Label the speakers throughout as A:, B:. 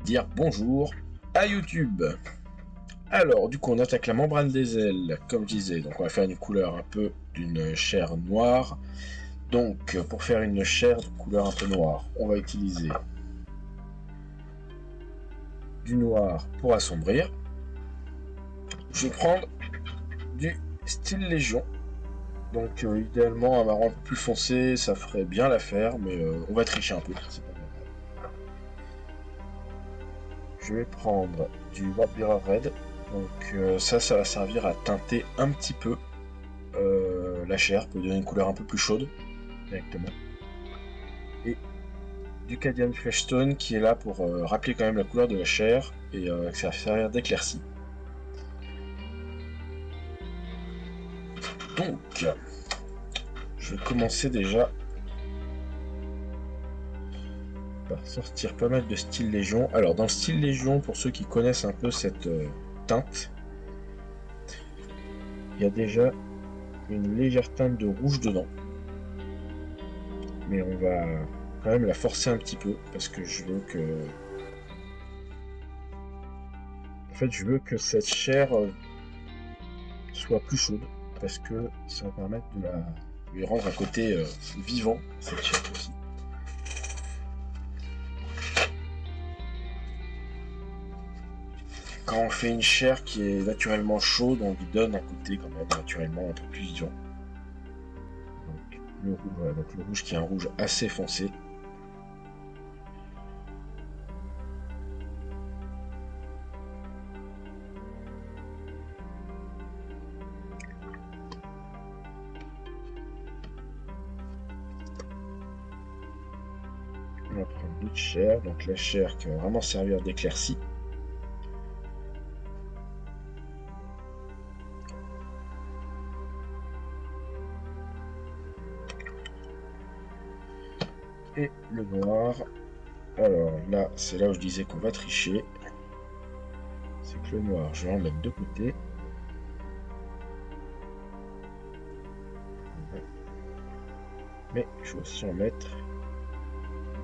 A: dire bonjour à YouTube. Alors, du coup, on attaque la membrane des ailes, comme je disais. Donc, on va faire une couleur un peu d'une chair noire. Donc, pour faire une chair de couleur un peu noire, on va utiliser du noir pour assombrir. Je vais prendre du style Légion. Donc, idéalement, un marron un peu plus foncé, ça ferait bien l'affaire, mais on va tricher un peu. C'est pas grave. Je vais prendre du Warp Mirror Red. Donc, ça va servir à teinter un petit peu la chair pour lui donner une couleur un peu plus chaude directement. Et du Cadian Fleshstone qui est là pour rappeler quand même la couleur de la chair et ça va servir d'éclaircie. Donc, je vais commencer déjà par sortir pas mal de style Légion. Alors, dans le style Légion, pour ceux qui connaissent un peu cette teinte, il y a déjà une légère teinte de rouge dedans. Mais on va quand même la forcer un petit peu parce que je veux que... En fait, je veux que cette chair soit plus chaude parce que ça va permettre de lui rendre un côté vivant, cette chair aussi. Quand on fait une chair qui est naturellement chaude, on lui donne un côté quand même naturellement un peu plus vivant. Donc le rouge qui est un rouge assez foncé. On va prendre d'autres chairs, donc la chair qui va vraiment servir d'éclaircie. Et le noir. Alors là, c'est là où je disais qu'on va tricher. C'est que le noir, je vais en mettre de côté. Mais je vais aussi en mettre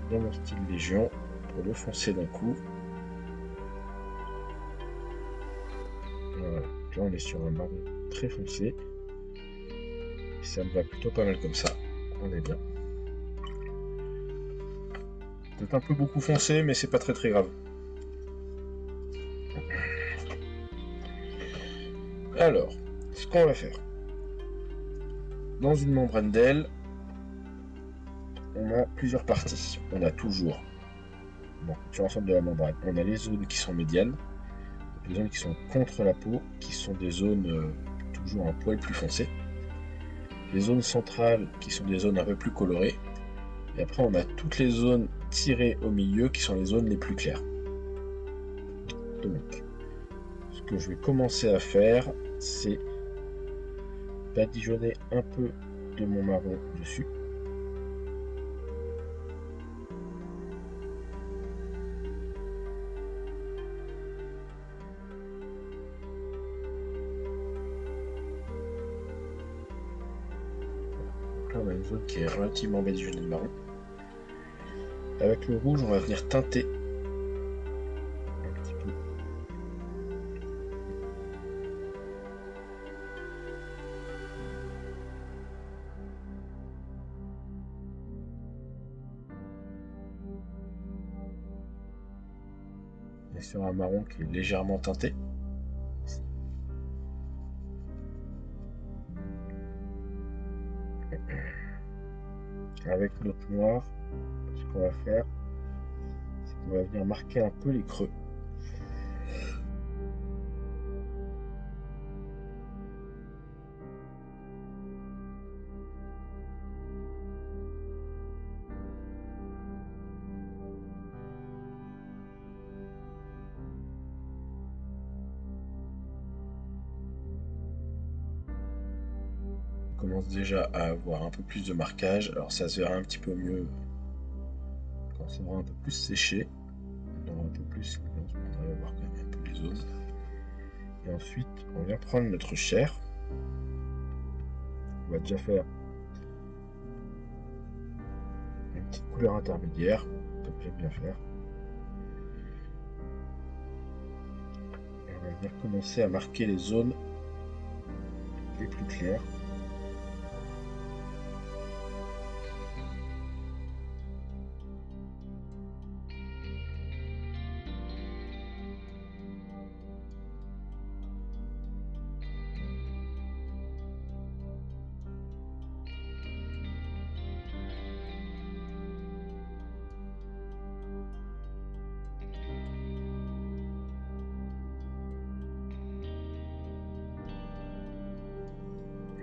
A: dans mon style Légion pour le foncer d'un coup. Voilà, donc là on est sur un marron très foncé. Et ça me va plutôt pas mal comme ça. On est bien. Peut-être un peu beaucoup foncé, mais c'est pas très grave. Alors, ce qu'on va faire. Dans une membrane d'aile, on a plusieurs parties. On a toujours, sur l'ensemble de la membrane, on a les zones qui sont médianes, les zones qui sont contre la peau, qui sont des zones toujours un poil plus foncé. Les zones centrales, qui sont des zones un peu plus colorées. Et après, on a toutes les zones tirées au milieu, qui sont les zones les plus claires. Donc, ce que je vais commencer à faire, c'est badigeonner un peu de mon marron dessus. Donc là, on a une zone qui est relativement badigeonnée de marron. Avec le rouge, on va venir teinter un petit peu. Et sur un marron qui est légèrement teinté. Avec notre noir, ce qu'on va faire, c'est qu'on va venir marquer un peu les creux. On commence déjà à avoir un peu plus de marquage. Alors ça se verra un petit peu mieux quand ça sera un peu plus séché. On aura un peu plus, on va voir quand même un peu les zones. Et ensuite, on vient prendre notre chair. On va déjà faire une petite couleur intermédiaire, comme j'aime bien faire. va commencer à marquer les zones les plus claires.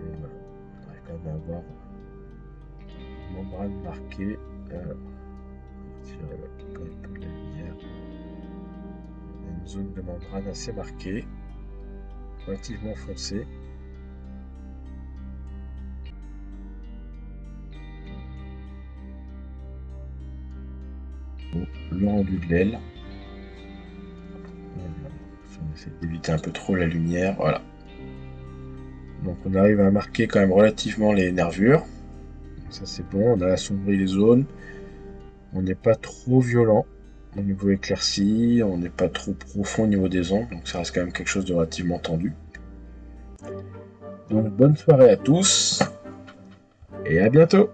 A: On arrive quand même à avoir une membrane marquée. Tirer un peu de la lumière. On a une zone de membrane assez marquée, relativement foncée. Le rendu de l'aile. On essaie d'éviter un peu trop la lumière. Voilà. Donc on arrive à marquer quand même relativement les nervures. Donc ça c'est bon, on a assombri les zones. On n'est pas trop violent au niveau éclairci, on n'est pas trop profond au niveau des ombres, donc ça reste quand même quelque chose de relativement tendu. Donc bonne soirée à tous et à bientôt.